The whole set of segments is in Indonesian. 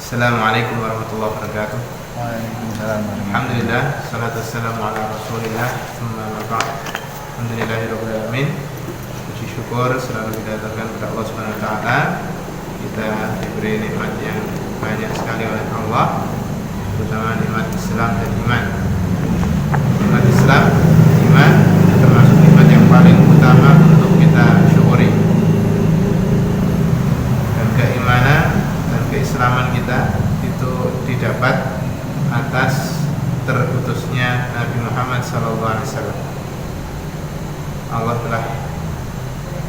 Assalamualaikum warahmatullahi wabarakatuh. Waalaikumsalam. Alhamdulillah, salatu wassalamu ala rasulillah, summa ma ba'd. Alhamdulillahirabbil alamin. Puji syukur selalu kita aturkan kepada Allah Subhanahu wa taala. Kita diberi nikmat yang banyak sekali oleh Allah, terutama nikmat Islam dan iman. Nikmat Islam, iman termasuk nikmat yang paling utama untuk kita syukuri. Dan keimanan dan keislaman kita itu didapat atas terutusnya Nabi Muhammad SAW. Allah telah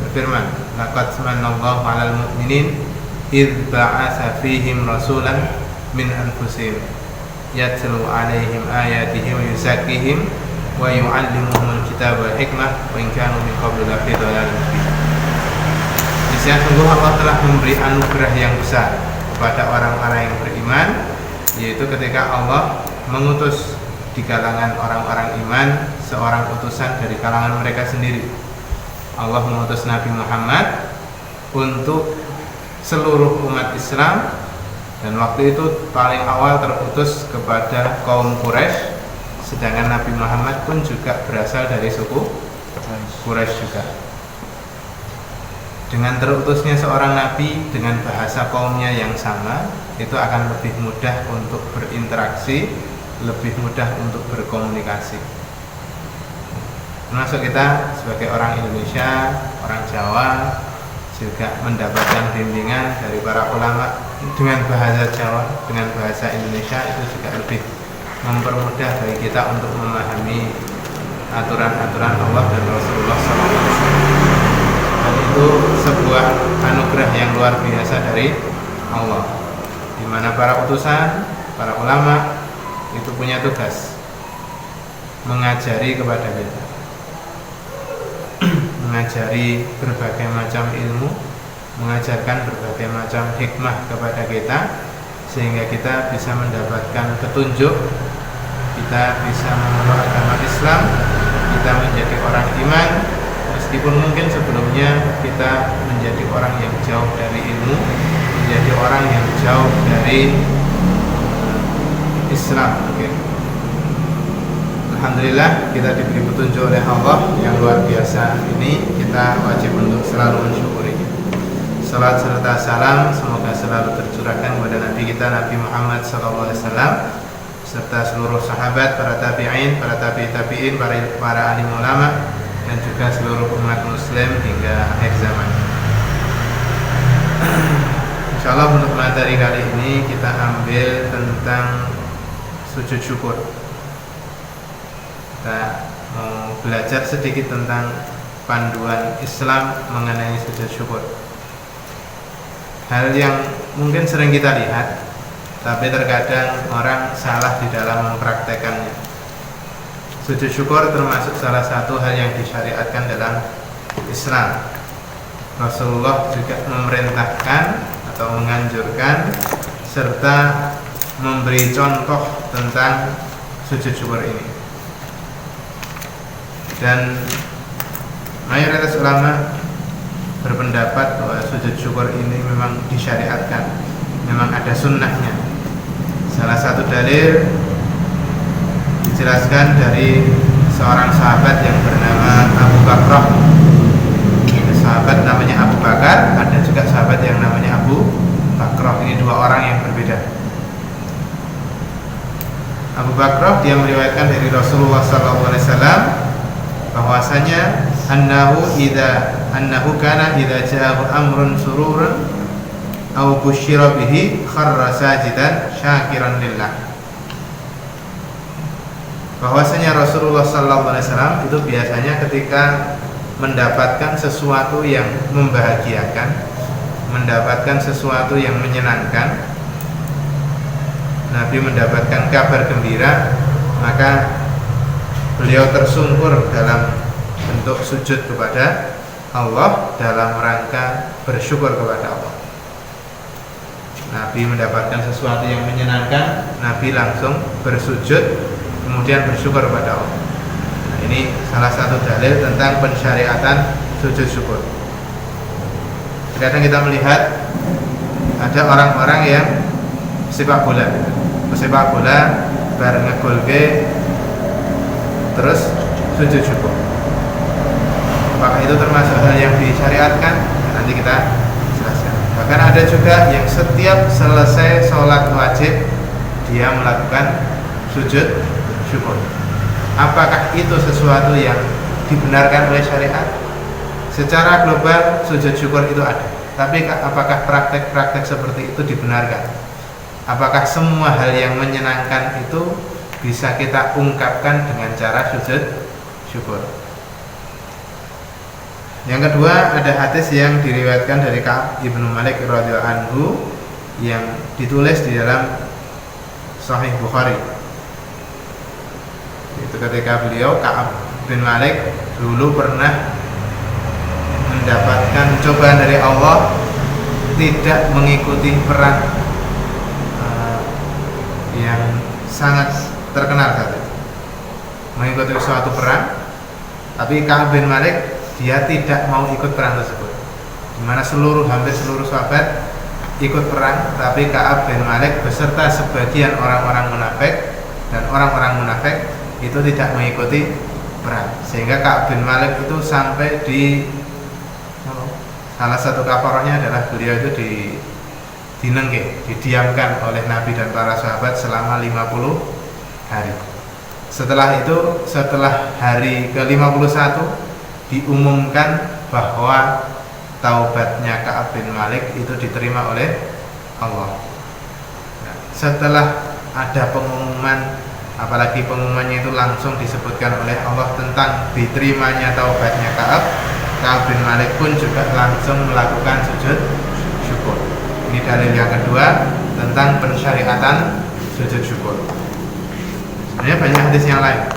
berfirman, laqad manallahu 'alal mu'minin idz ba'atsa fihim rasulan min anfusihim yatlu 'alaihim ayatihi wa yuzakkihim wa yu'allimuhumul kitaba wal hikmah wa in kanu min qablu lafi dhalalin mubin. Sungguh Allah telah memberi anugerah yang besar kepada orang-orang yang beriman, yaitu ketika Allah mengutus di kalangan orang-orang iman seorang utusan dari kalangan mereka sendiri. Allah mengutus Nabi Muhammad untuk seluruh umat Islam, dan waktu itu paling awal terutus kepada kaum Quraisy, sedangkan Nabi Muhammad pun juga berasal dari suku Quraisy juga. Dengan terutusnya seorang nabi dengan bahasa kaumnya yang sama, itu akan lebih mudah untuk berinteraksi, lebih mudah untuk berkomunikasi. Termasuk kita sebagai orang Indonesia, orang Jawa, juga mendapatkan bimbingan dari para ulama dengan bahasa Jawa, dengan bahasa Indonesia, itu juga lebih mempermudah bagi kita untuk memahami aturan-aturan Allah dan Rasulullah SAW. Dan itu sebuah anugerah yang luar biasa dari Allah, di mana para utusan, para ulama itu punya tugas mengajari kepada kita, mengajari berbagai macam ilmu, mengajarkan berbagai macam hikmah kepada kita, sehingga kita bisa mendapatkan petunjuk, kita bisa memeluk agama Islam, kita menjadi orang iman. Meskipun mungkin sebelumnya kita menjadi orang yang jauh dari ilmu, menjadi orang yang jauh dari Islam. Alhamdulillah kita diberi petunjuk oleh Allah yang luar biasa ini, kita wajib untuk selalu mensyukurinya. Salat serta salam semoga selalu tercurahkan kepada Nabi kita Nabi Muhammad SAW, serta seluruh sahabat, para tabi'in, para tabi'in, para alim ulama, dan juga seluruh umat muslim hingga akhir zaman. Insyaallah untuk materi kali ini kita ambil tentang sujud syukur. Kita mau belajar sedikit tentang panduan Islam mengenai sujud syukur. Hal yang mungkin sering kita lihat, tapi terkadang orang salah di dalam mempraktekannya. Sujud syukur termasuk salah satu hal yang disyariatkan dalam Islam. Rasulullah juga memerintahkan atau menganjurkan serta memberi contoh tentang sujud syukur ini. Dan mayoritas ulama berpendapat bahwa sujud syukur ini memang disyariatkan, memang ada sunnahnya. Salah satu dalil dijelaskan dari seorang sahabat yang bernama Abu Bakar. Sahabat namanya Abu Bakar, ada juga sahabat yang namanya Abu Bakar. Ini dua orang yang berbeda. Abu Bakar dia meriwayatkan dari Rasulullah SAW bahwasanya annahu kana idza ja'ahu amrun sururun aw busyira bihi kharra sajidan syakiran lillah. Bahwasanya Rasulullah SAW itu biasanya ketika mendapatkan sesuatu yang membahagiakan, mendapatkan sesuatu yang menyenangkan, Nabi mendapatkan kabar gembira, maka beliau tersungkur dalam bentuk sujud kepada Allah dalam rangka bersyukur kepada Allah. Nabi mendapatkan sesuatu yang menyenangkan, Nabi langsung bersujud, kemudian bersyukur kepada Allah. Nah, ini salah satu dalil tentang pensyariatan sujud syukur. Kadang kita melihat ada orang-orang yang sepak bola. Pesepak bola bar ngegolke terus sujud syukur. Apakah itu termasuk hal yang disyariatkan? Nanti kita jelaskan. Bahkan ada juga yang setiap selesai sholat wajib dia melakukan sujud syukur. Apakah itu sesuatu yang dibenarkan oleh syariat? Secara global sujud syukur itu ada. Tapi apakah praktek-praktek seperti itu dibenarkan? Apakah semua hal yang menyenangkan itu bisa kita ungkapkan dengan cara sujud syukur? Yang kedua, ada hadis yang diriwayatkan dari Ka'ab ibnu Malik radhiyallahu anhu yang ditulis di dalam Sahih Bukhari. Itu ketika beliau Ka'ab bin Malik dulu pernah mendapatkan cobaan dari Allah, tidak mengikuti perang yang sangat terkenal saat itu, mengikuti suatu perang, tapi Ka'ab bin Malik dia tidak mau ikut perang tersebut, dimana hampir seluruh sahabat ikut perang, tapi Ka'ab bin Malik beserta sebagian orang-orang munafik dan orang-orang munafik itu tidak mengikuti perang, sehingga Ka'ab bin Malik itu sampai di salah satu kafarahnya adalah beliau itu didiamkan oleh Nabi dan para sahabat selama 50 hari. Setelah itu, setelah hari ke-51 diumumkan bahwa taubatnya Ka'ab bin Malik itu diterima oleh Allah. Nah, setelah ada pengumuman, apalagi pengumumannya itu langsung disebutkan oleh Allah tentang diterimanya taubatnya Ka'ab bin Malik pun juga langsung melakukan sujud syukur. Ini dalil yang kedua tentang pensyariatan sujud syukur. Sebenarnya banyak hadis yang lain,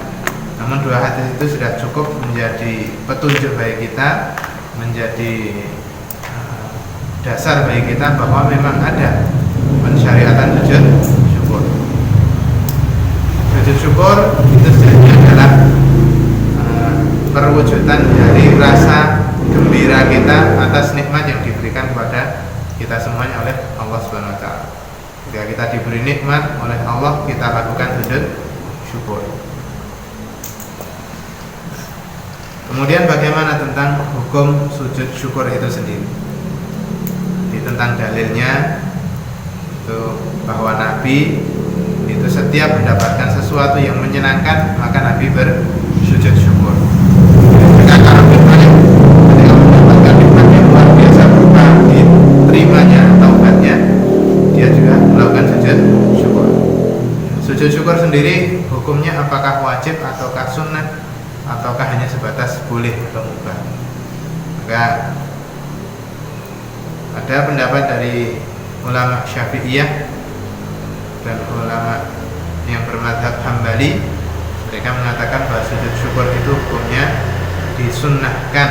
namun dua hadis itu sudah cukup menjadi petunjuk bagi kita, menjadi dasar bagi kita bahwa memang ada pensyariatan sujud syukur. Sujud syukur itu sebenarnya adalah perwujudan dari rasa gembira kita atas nikmat yang diberikan kepada kita semuanya oleh Allah Subhanahu wa taala. Ketika kita diberi nikmat oleh Allah, kita lakukan sujud syukur. Kemudian bagaimana tentang hukum sujud syukur itu sendiri? Tentang dalilnya itu bahwa Nabi itu setiap mendapatkan sesuatu yang menyenangkan maka Nabi bersujud syukur. Ketika Ka'ab bin Malik ketika mendapatkan nikmat yang luar biasa berupa diterimanya taubatnya, dia juga melakukan sujud syukur. Sujud syukur sendiri hukumnya apakah wajib ataukah sunnah ataukah hanya sebatas boleh atau mubah? Maka ada pendapat dari ulama Syafi'iyah dan ulama yang bermadzhab Hambali, mereka mengatakan bahwa sujud syukur itu hukumnya disunnahkan,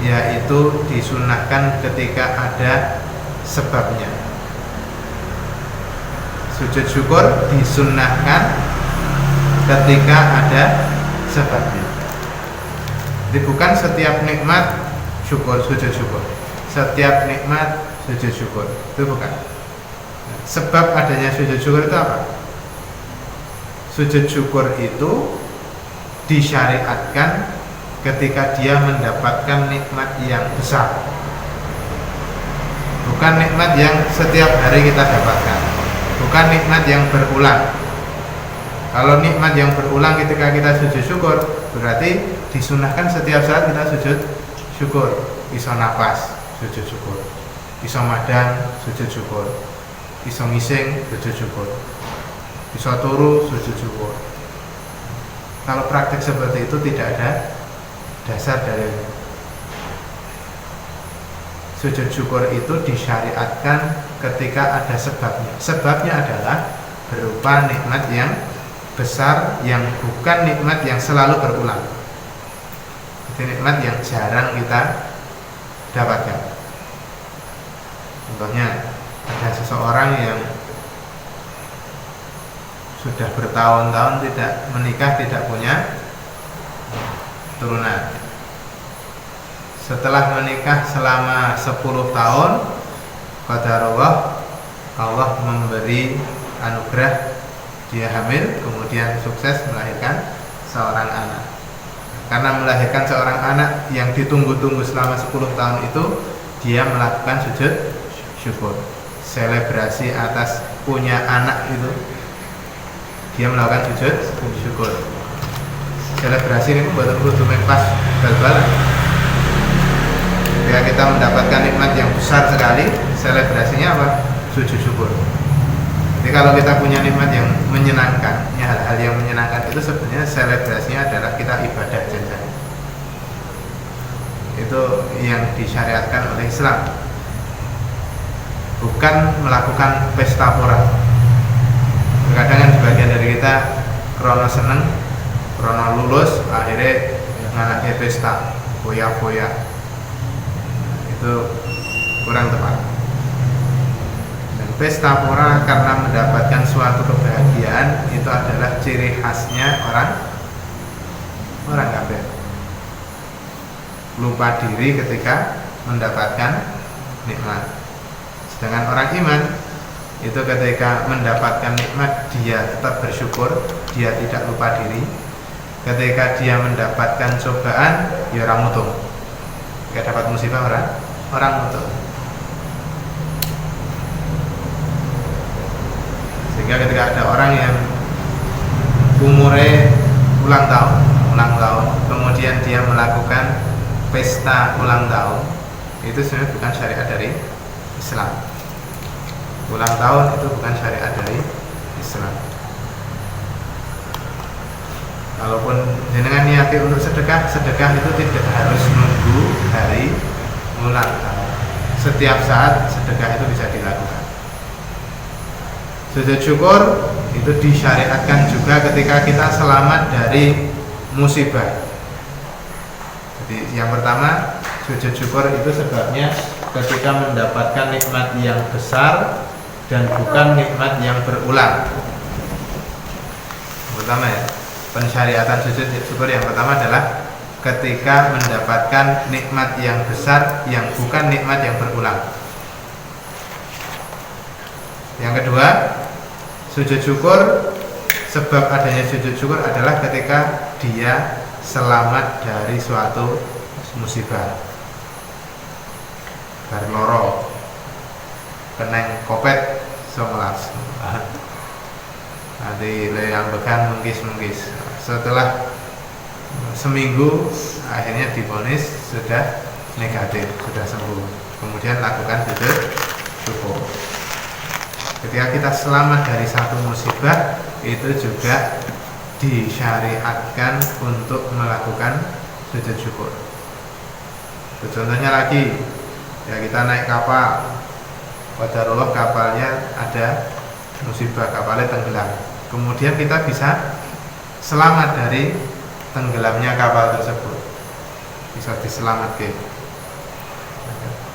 yaitu disunnahkan ketika ada sebabnya. Sujud syukur disunnahkan ketika ada sebabnya. Jadi bukan setiap nikmat sujud syukur, setiap nikmat sujud syukur, itu bukan. Sebab adanya sujud syukur itu apa? Sujud syukur itu disyariatkan ketika dia mendapatkan nikmat yang besar, bukan nikmat yang setiap hari kita dapatkan, bukan nikmat yang berulang. Kalau nikmat yang berulang ketika kita sujud syukur, berarti disunahkan setiap saat kita sujud syukur. Iso napas, sujud syukur. Iso madang, sujud syukur. Iso ngising, sujud syukur. Iso turu, sujud syukur. Kalau praktik seperti itu tidak ada dasar dari sujud syukur itu disyariatkan ketika ada sebabnya. Sebabnya adalah berupa nikmat yang besar, yang bukan nikmat yang selalu berulang. Itu nikmat yang jarang kita dapatkan. Contohnya, ada seseorang yang sudah bertahun-tahun tidak menikah, tidak punya turunan. Setelah menikah selama 10 tahun, qadarullah Allah memberi anugerah dia hamil, kemudian sukses melahirkan seorang anak. Karena melahirkan seorang anak yang ditunggu-tunggu selama 10 tahun itu, dia melakukan sujud syukur. Selebrasi atas punya anak itu, dia melakukan sujud syukur. Selebrasi ini buatan kudu pas bal-balan. Ketika kita mendapatkan nikmat yang besar sekali, selebrasinya apa? Sujud syukur. Jadi kalau kita punya nikmat yang menyenangkan, hal-hal yang menyenangkan itu sebenarnya selebrasinya adalah kita ibadah saja. Itu yang disyariatkan oleh Islam, bukan melakukan pesta pora. Terkadang kan sebagian dari kita krono seneng, krono lulus, akhirnya nganaknya pesta, foya-foya. Itu kurang tepat. Dan pesta pora karena mendapatkan suatu kebahagiaan itu adalah ciri khasnya orang kafir. Lupa diri ketika mendapatkan nikmat. Sedangkan orang iman itu ketika mendapatkan nikmat dia tetap bersyukur, dia tidak lupa diri. Ketika dia mendapatkan cobaan, ya orang mutung. Ketika dapat musibah orang mutung. Sehingga ketika ada orang yang umurnya ulang tahun, kemudian dia melakukan pesta ulang tahun, itu sebenarnya bukan syariat dari Islam. Ulang tahun itu bukan syariat dari Islam. Kalaupun jenengan niati untuk sedekah itu tidak harus nunggu hari ulang tahun. Setiap saat sedekah itu bisa dilakukan. Sujud syukur itu disyariatkan juga ketika kita selamat dari musibah. Jadi yang pertama, sujud syukur itu sebabnya ketika mendapatkan nikmat yang besar dan bukan nikmat yang berulang. Pertama ya, pensyariatan sujud syukur yang pertama adalah ketika mendapatkan nikmat yang besar yang bukan nikmat yang berulang. Yang kedua, sujud syukur, sebab adanya sujud syukur adalah ketika dia selamat dari suatu musibah. Dari loro, keneng kopet 19. Nanti yang bekan mengkis. Setelah seminggu akhirnya divonis sudah negatif, sudah sembuh. Kemudian lakukan sujud syukur. Ketika kita selamat dari satu musibah, itu juga disyariatkan untuk melakukan sujud syukur. Contohnya lagi, ya kita naik kapal, qadarullah kapalnya ada musibah, kapalnya tenggelam. Kemudian kita bisa selamat dari tenggelamnya kapal tersebut, bisa diselamatkan.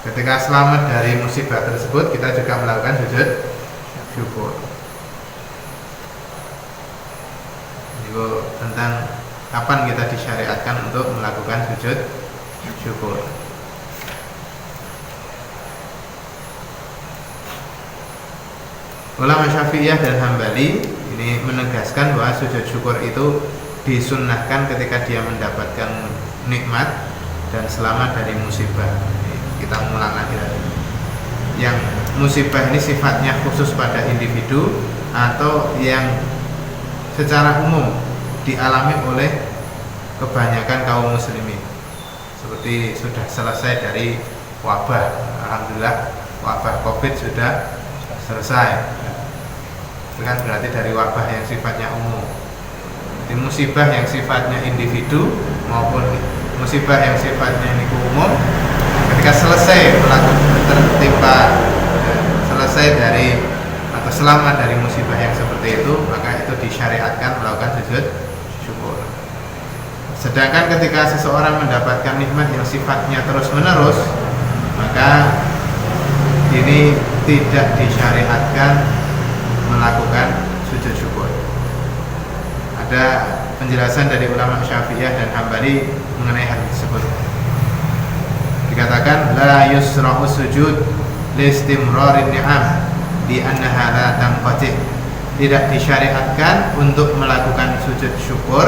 Ketika selamat dari musibah tersebut, kita juga melakukan sujud syukur. Itu tentang kapan kita disyariatkan untuk melakukan sujud syukur. Ulama Syafi'iyah dan Hambali ini menegaskan bahwa sujud syukur itu disunnahkan ketika dia mendapatkan nikmat dan selamat dari musibah. Kita mengulang lagi. Yang musibah ini sifatnya khusus pada individu atau yang secara umum dialami oleh kebanyakan kaum muslimin. Seperti sudah selesai dari wabah, alhamdulillah wabah Covid sudah selesai. Itu kan berarti dari wabah yang sifatnya umum. Di musibah yang sifatnya individu maupun musibah yang sifatnya ini umum, ketika selesai selesai dari atau selamat dari musibah yang seperti itu, maka itu disyariatkan melakukan sujud syukur. Sedangkan ketika seseorang mendapatkan nikmat yang sifatnya terus menerus, maka ini tidak disyariatkan melakukan sujud syukur. Ada penjelasan dari ulama Syafi'iyah dan Hambali mengenai hal tersebut. Dikatakan la yusra'u sujud listimrarin ni'am di annaha la tanqati, tidak disyariatkan untuk melakukan sujud syukur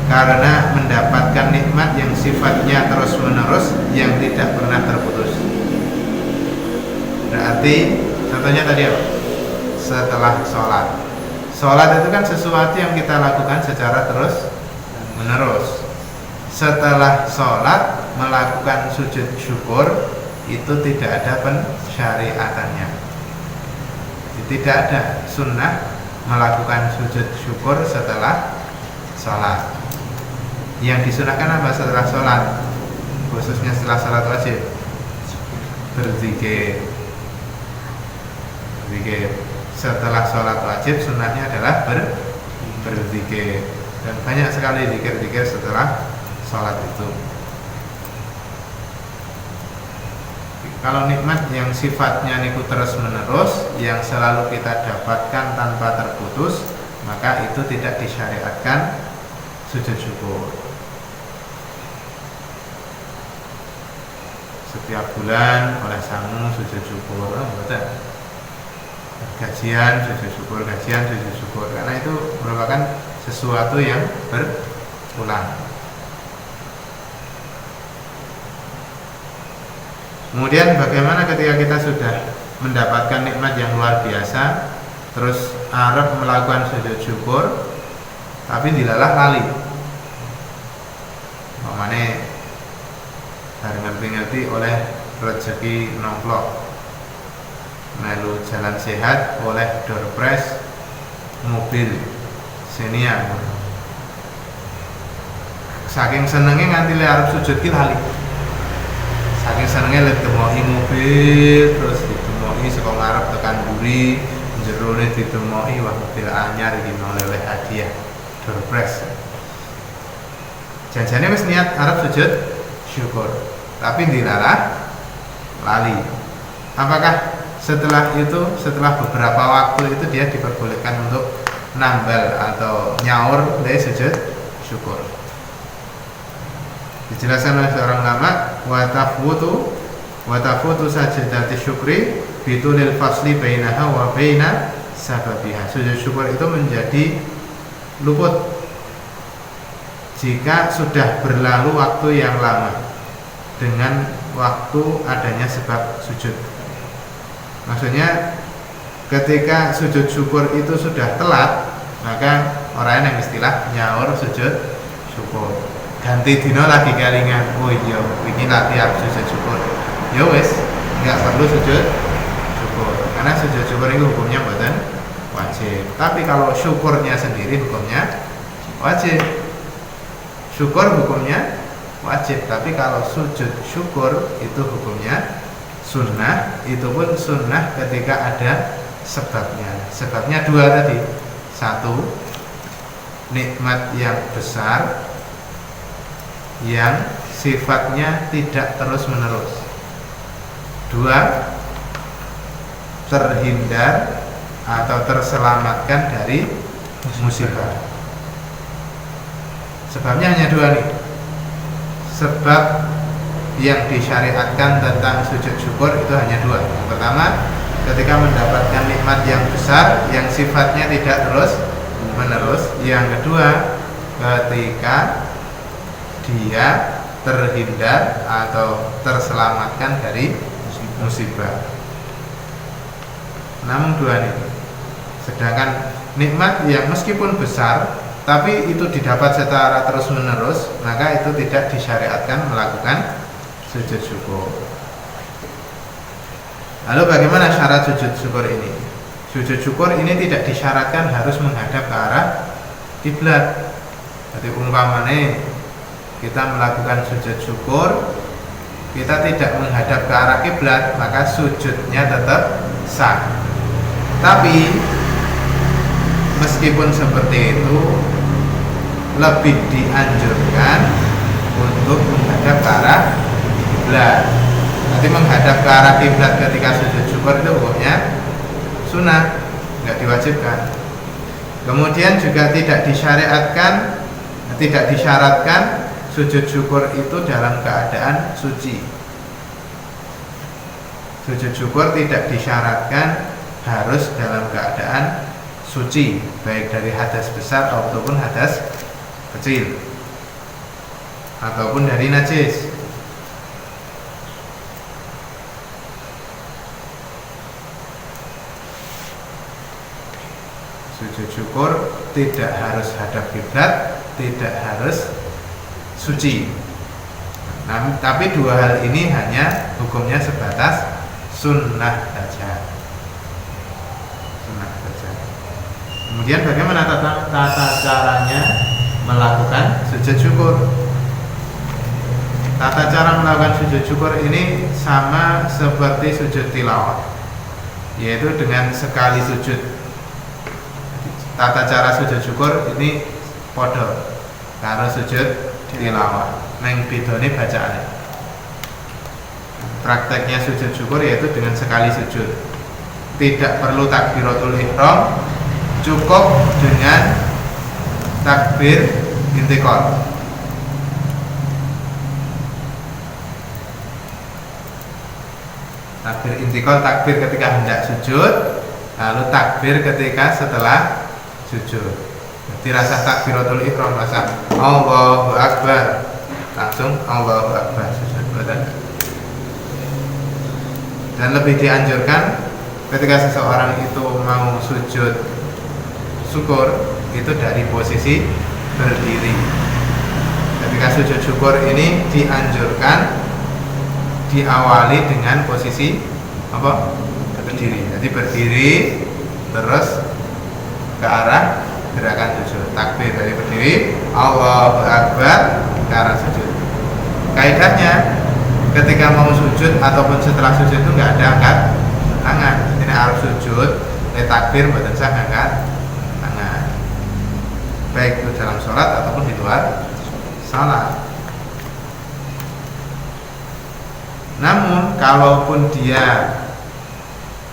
karena mendapatkan nikmat yang sifatnya terus menerus yang tidak pernah terputus. Berarti contohnya tadi apa? Setelah sholat. Sholat itu kan sesuatu yang kita lakukan secara terus menerus. Setelah sholat melakukan sujud syukur itu tidak ada pensyariatannya. Tidak ada sunnah melakukan sujud syukur setelah sholat. Yang disunahkan apa setelah sholat? Khususnya setelah sholat wajib, berzikir. Setelah sholat wajib sunnahnya adalah berzikir. Dan banyak sekali zikir-zikir setelah sholat itu. Kalau nikmat yang sifatnya niku terus menerus, yang selalu kita dapatkan tanpa terputus, maka itu tidak disyariatkan sujud syukur. Setiap bulan oleh sangu sujud syukur, betul. Gajian sujud syukur, karena itu merupakan sesuatu yang berulang. Kemudian bagaimana ketika kita sudah mendapatkan nikmat yang luar biasa, terus arep melakukan sujud syukur, tapi dilalah lali. Makanya hari ngerti-ngerti oleh rezeki nomplok, melu jalan sehat oleh door prize mobil Xenia. Saking senengnya nganti le arep sujud ki lali. Saking senengnya lihat ditemoki mobil, terus ditemoki saka ngarep tekan mburi, jerone ditemoki wah mobil anyar iki oleh hadiah door prize. Janjane wis niat arep sujud syukur, tapi dilalah lali. Apakah setelah itu, setelah beberapa waktu itu dia diperbolehkan untuk nambal atau nyaur dari sujud syukur? Dijelaskan oleh seorang ulama, wa tafutu sajdati syukri bitulil fasli bainaha wa baina sababiha. Sujud syukur itu menjadi luput jika sudah berlalu waktu yang lama dengan waktu adanya sebab sujud. Maksudnya ketika sujud syukur itu sudah telat, maka orang yang istilah nyaur sujud syukur. Ganti dino lagi kelingan, oh iya bikin latihan sujud syukur, ya wes nggak perlu sujud syukur, karena sujud syukur itu hukumnya bukan wajib. Tapi kalau syukurnya sendiri hukumnya wajib. Syukur hukumnya wajib, tapi kalau sujud syukur itu hukumnya sunnah. Itu pun sunnah ketika ada sebabnya. Sebabnya dua tadi. Satu, nikmat yang besar yang sifatnya tidak terus menerus. Dua, terhindar atau terselamatkan dari musibah. Sebabnya hanya dua nih. Sebab yang disyariatkan tentang sujud syukur itu hanya dua. Yang pertama, ketika mendapatkan nikmat yang besar yang sifatnya tidak terus menerus. Yang kedua, ketika dia terhindar atau terselamatkan dari musibah. Namun dua nih. Sedangkan nikmat yang meskipun besar tapi itu didapat secara terus menerus, maka itu tidak disyariatkan melakukan sujud syukur. Lalu bagaimana syarat sujud syukur ini? Sujud syukur ini tidak disyaratkan harus menghadap ke arah kiblat. Jadi umpamanya kita melakukan sujud syukur, kita tidak menghadap ke arah kiblat, maka sujudnya tetap sah. Tapi meskipun seperti itu, lebih dianjurkan untuk menghadap ke arah kiblat. Nanti menghadap ke arah kiblat ketika sujud syukur itu hukumnya sunnah, nggak diwajibkan. Kemudian juga tidak disyaratkan sujud syukur itu dalam keadaan suci. Sujud syukur tidak disyaratkan harus dalam keadaan suci, baik dari hadas besar ataupun hadas kecil ataupun dari najis. Sujud syukur tidak harus hadap kiblat, tidak harus suci. Nah, tapi dua hal ini hanya hukumnya sebatas sunnah saja. Sunnah saja. Kemudian bagaimana tata caranya melakukan sujud syukur? Tata cara melakukan sujud syukur ini sama seperti sujud tilawah, yaitu dengan sekali sujud. Tata cara sujud syukur ini podo karo sujud tilawah, neng bidone bacaane. Prakteknya sujud syukur yaitu dengan sekali sujud, tidak perlu takbiratul ihram, cukup dengan takbir intikal. Takbir intikal, takbir ketika hendak sujud, lalu takbir ketika setelah sujud. Jadi rasa takbiratul ihram, rasa Allahu Akbar, langsung Allahu Akbar sujud badan. Dan lebih dianjurkan ketika seseorang itu mau sujud syukur itu dari posisi berdiri. Ketika sujud syukur ini dianjurkan diawali dengan posisi apa? Berdiri. Jadi berdiri terus ke arah gerakan sujud, takbir dari berdiri, Allahu Akbar ke arah sujud. Kaidahnya ketika mau sujud ataupun setelah sujud itu nggak ada angkat tangan. Ini harus sujud, takbir mboten sah angkat tangan. Baik itu dalam sholat ataupun di luar sholat. Namun kalaupun dia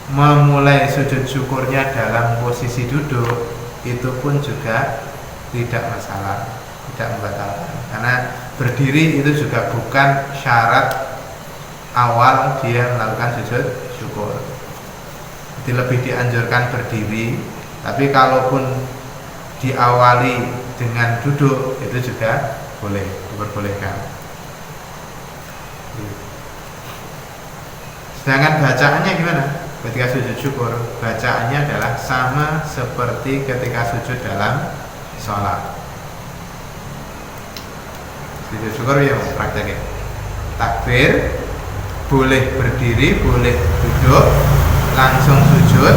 memulai sujud syukurnya dalam posisi duduk, itu pun juga tidak masalah, tidak membatalkan, karena berdiri itu juga bukan syarat awal dia melakukan sujud syukur. Jadi lebih dianjurkan berdiri, tapi kalaupun diawali dengan duduk itu juga boleh, diperbolehkan. Sedangkan bacaannya gimana? Ketika sujud syukur, bacaannya adalah sama seperti ketika sujud dalam sholat. Sujud syukur ya prakteknya takbir, boleh berdiri, boleh duduk, langsung sujud,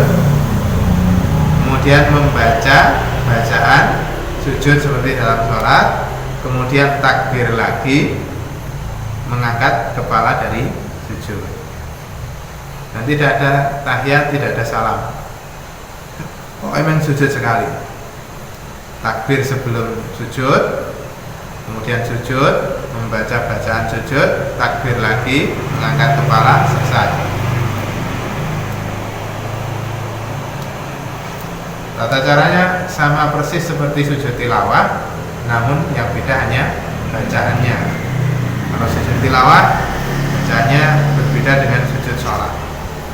kemudian membaca bacaan sujud seperti dalam sholat, kemudian takbir lagi, mengangkat kepala dari sujud. Dan tidak ada tahiyat, tidak ada salam. Pokoknya sujud sekali. Takbir sebelum sujud, kemudian sujud, membaca bacaan sujud, takbir lagi, mengangkat kepala, selesai. Tata caranya sama persis seperti sujud tilawah, namun yang beda hanya bacaannya. Kalau sujud tilawah, bacaannya berbeda dengan sujud sholat.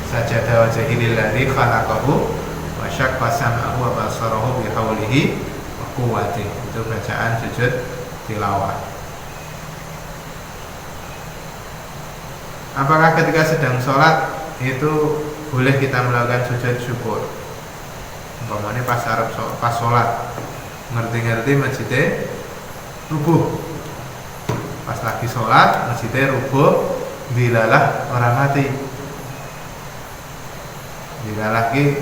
Sajada wajhi lillazi khalaqahu wa syaqqa sam'ahu wa basarahu bi haulihi wa quwwatihi. Itu bacaan sujud tilawah. Apakah ketika sedang sholat itu boleh kita melakukan sujud syukur? Umpamanya pas sholat, ngerti-ngerti masjidnya rubuh, pas lagi sholat masjidnya rubuh, bilalah orang mati. Bila lagi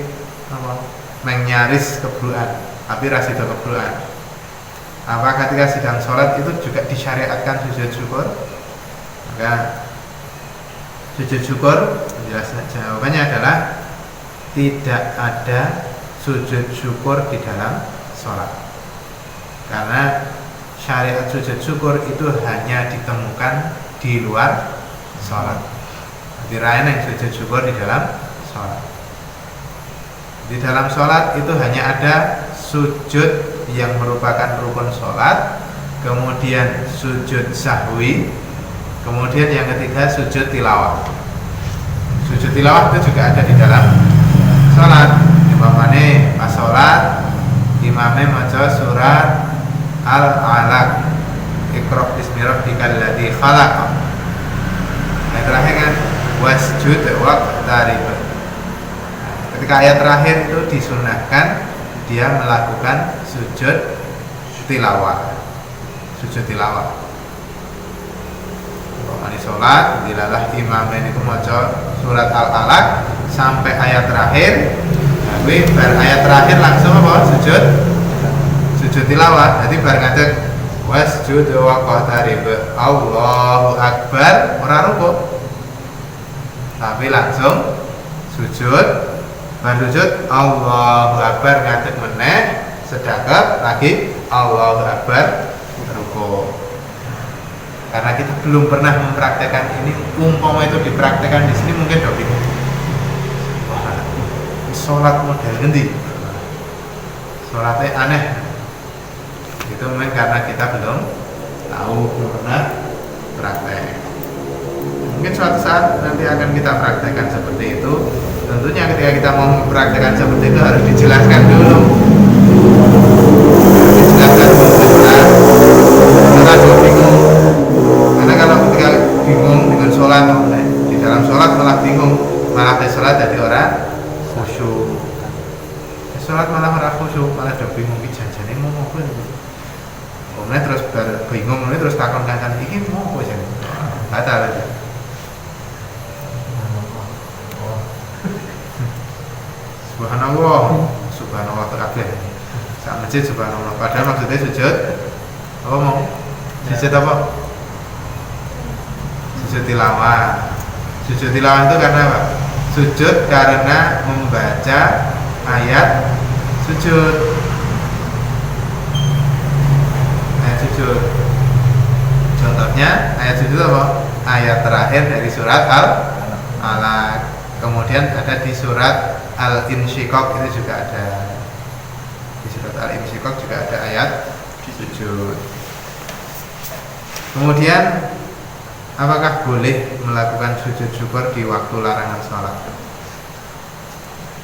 nyaris kebruan, tapi rasido kebruan. Apa ketika sedang sholat itu juga disyariatkan sujud syukur? Maka sujud syukur jawabannya adalah tidak ada sujud syukur di dalam sholat, karena syariat sujud syukur itu hanya ditemukan di luar sholat. Dirayain yang sujud syukur di dalam sholat. Di dalam sholat itu hanya ada sujud yang merupakan rukun sholat, kemudian sujud sahwi, kemudian yang ketiga sujud tilawah. Sujud tilawah itu juga ada di dalam sholat. Umpamane pas sholat imamnya maca surat Al-Alaq, Iqra bismi rabbikal ladzi khalaq. Nah, terakhir kan wasjud waqtarib. Ketika ayat terakhir itu disunahkan dia melakukan sujud tilawah. Sujud tilawah. Kalau di sholat, dilalah imamnya itu maca surat Al-Alaq sampai ayat terakhir. Tapi bar ayat terakhir langsung apa? Sujud tilawah. Jadi bar ngajak wasjud waqtarib, Allahu Akbar, ora rukuk. Tapi langsung sujud. Sujud Allahu Akbar ngadeg meneh, sedekap lagi Allahu Akbar rukuk. Karena kita belum pernah mempraktekkan ini, umpama itu dipraktekkan di sini mungkin udah bingung. Wah, sholat model ngendi? Sholatnya aneh. Itu memang karena kita belum tahu, belum pernah praktek. Mungkin suatu saat nanti akan kita praktekkan seperti itu. Tentunya ketika kita mau mempraktekkan seperti itu harus dijelaskan dulu. Dijelaskan dulu karena bingung. Karena kalau ketika bingung dengan sholat, di dalam sholat malah bingung, malah di sholat jadi orang khusyuk. Di sholat malah orang khusyuk, malah udah bingung janjane mau apa itu. Kemudian terus bingung, terus takon kancan iki mau apa sih? Batal aja. Subhanallah, subhanallah kabeh. Sak masjid subhanallah. Padahal maksudnya sujud apa mau? Sujud apa? Sujud tilawah. Sujud tilawah itu karena apa? Sujud karena membaca ayat sujud. Ayat sujud. Contohnya ayat sujud apa? Ayat terakhir dari surat Al-Alaq. Kemudian ada di surat Al-Insyiqaq itu juga ada. Di surat Al-Insyiqaq juga ada ayat sujud. Kemudian apakah boleh melakukan sujud syukur di waktu larangan sholat?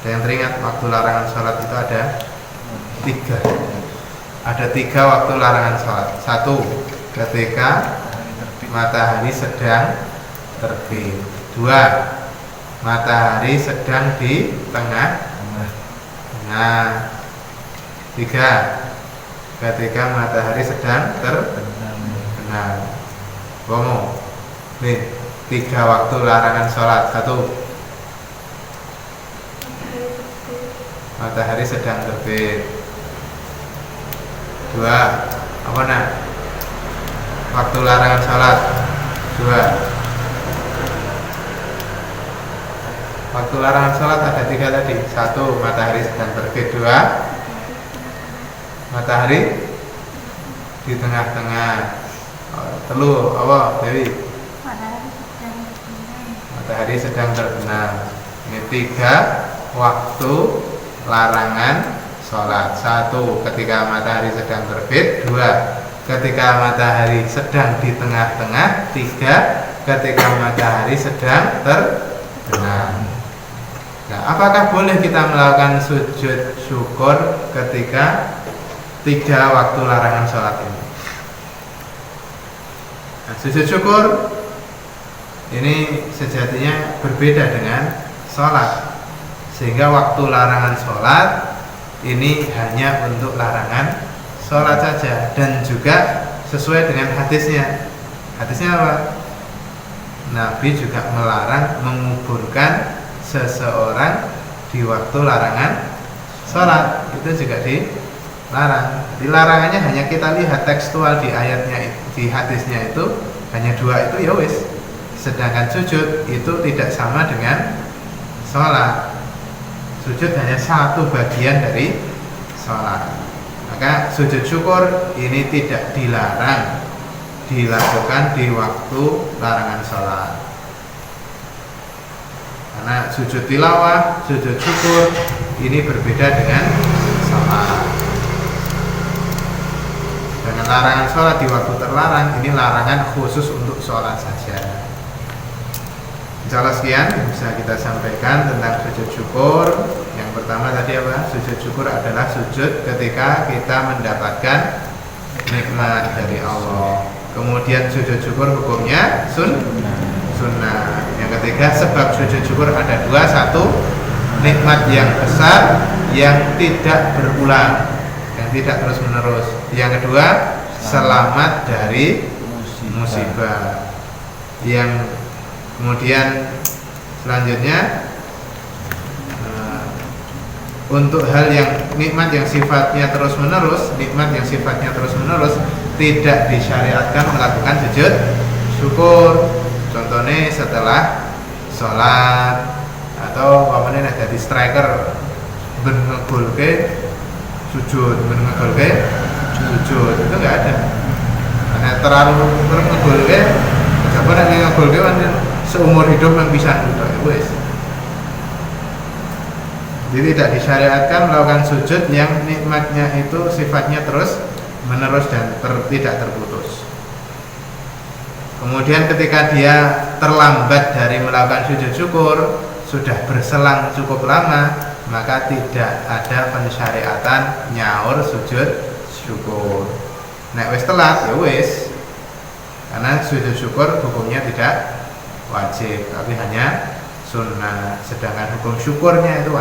Ada yang teringat waktu larangan sholat itu ada 3. Ada 3 waktu larangan sholat. 1 ketika matahari sedang terbit. 2 matahari sedang di tengah. Nah, 3 ketika matahari sedang terbenam. Bomo. Nih, 3 waktu larangan sholat. 1 matahari sedang terbit. 2 apa nak? Waktu larangan sholat. 2 waktu larangan sholat ada 3 tadi. 1 matahari sedang terbit. 2 matahari di tengah-tengah. 3 apa Dewi? Matahari sedang terbenam. Ini 3 waktu larangan sholat. 1 ketika matahari sedang terbit. 2 ketika matahari sedang di tengah-tengah. 3 ketika matahari sedang terbenam. Nah, apakah boleh kita melakukan sujud syukur ketika 3 waktu larangan sholat ini? Nah, sujud syukur ini sejatinya berbeda dengan sholat, sehingga waktu larangan sholat ini hanya untuk larangan sholat saja, dan juga sesuai dengan hadisnya. Hadisnya apa? Nabi juga melarang menguburkan seseorang di waktu larangan sholat. Itu juga dilarang. Dilarangannya hanya kita lihat tekstual di ayatnya, di hadisnya itu hanya 2 itu ya wis. Sedangkan sujud itu tidak sama dengan sholat. Sujud hanya 1 bagian dari sholat. Maka sujud syukur ini tidak dilarang dilakukan di waktu larangan sholat. Karena sujud tilawah, sujud syukur ini berbeda dengan sholat. Dengan larangan sholat di waktu terlarang, ini larangan khusus untuk sholat saja. Insyaallah sekian yang bisa kita sampaikan tentang sujud syukur. Yang pertama tadi apa? Sujud syukur adalah sujud ketika kita mendapatkan nikmat dari Allah. Kemudian sujud syukur hukumnya sunnah. Yang ketiga, sebab sujud syukur ada dua. Satu, nikmat yang besar yang tidak berulang, yang tidak terus menerus. Yang kedua, selamat dari musibah. Yang kemudian selanjutnya, untuk hal yang nikmat yang sifatnya terus menerus, tidak disyariatkan melakukan sujud syukur. Contohnya setelah sholat, atau wamane jadi striker ben ngegolke sujud, itu enggak ada. Karena terlalu ngegolke, siapa nek ngegolke seumur hidup yang bisa udah wis. Jadi tidak disyariatkan melakukan sujud yang nikmatnya itu sifatnya terus menerus dan tidak terputus. Kemudian ketika dia terlambat dari melakukan sujud syukur, sudah berselang cukup lama, maka tidak ada pensyariatan nyaur sujud syukur. Nek wis telat ya wis. Karena sujud syukur hukumnya tidak wajib, tapi hanya sunnah. Sedangkan hukum syukurnya itu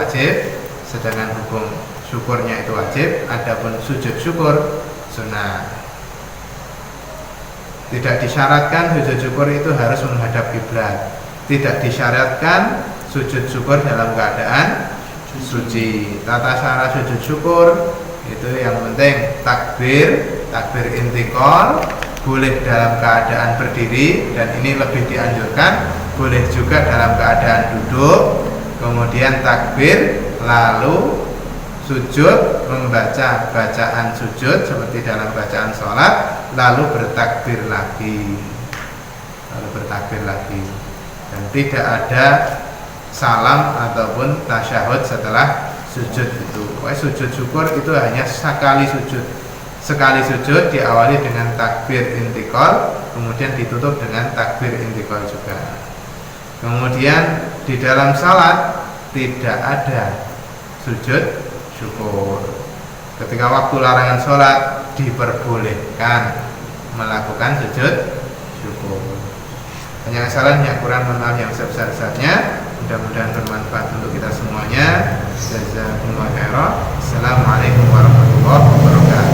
wajib, adapun sujud syukur sunnah. Tidak disyaratkan sujud syukur itu harus menghadap kiblat. Tidak disyaratkan sujud syukur dalam keadaan suci. Tata cara sujud syukur itu yang penting takbir intikal, boleh dalam keadaan berdiri, dan ini lebih dianjurkan, boleh juga dalam keadaan duduk. Kemudian takbir, lalu sujud, membaca bacaan sujud seperti dalam bacaan sholat, lalu bertakbir lagi, dan tidak ada salam ataupun tasyahud setelah sujud itu. Sujud syukur itu hanya sekali sujud diawali dengan takbir intikal, kemudian ditutup dengan takbir intikal juga. Kemudian di dalam salat tidak ada sujud syukur. Ketika waktu larangan sholat diperbolehkan melakukan sujud syukur. Hanya kesalahan kurang, mohon maaf yang sebesar-besarnya. Mudah-mudahan bermanfaat untuk kita semuanya. Jazakumullah khairan. Assalamualaikum warahmatullahi wabarakatuh.